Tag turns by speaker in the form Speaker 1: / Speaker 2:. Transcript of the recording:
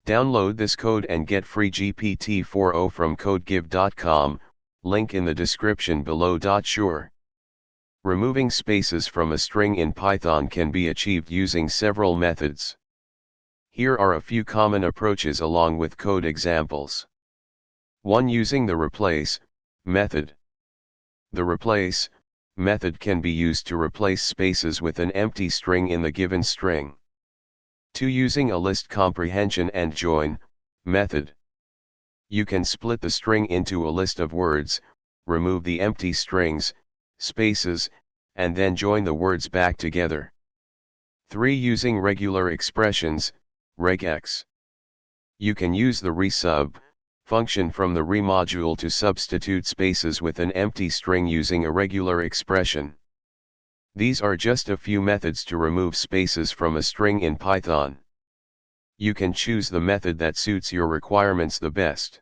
Speaker 1: Download this code and get free GPT-4o from codegive.com, link in the description below. Sure. Removing spaces from a string in Python can be achieved using several methods. Here are a few common approaches along with code examples. 1. Using the replace method. The replace method can be used to replace spaces with an empty string in the given string. 2. Using a list comprehension and join method. You can split the string into a list of words, remove the empty strings, spaces, and then join the words back together. 3. Using regular expressions, regex. You can use the re.sub function from the re module to substitute spaces with an empty string using a regular expression. These are just a few methods to remove spaces from a string in Python. You can choose the method that suits your requirements the best.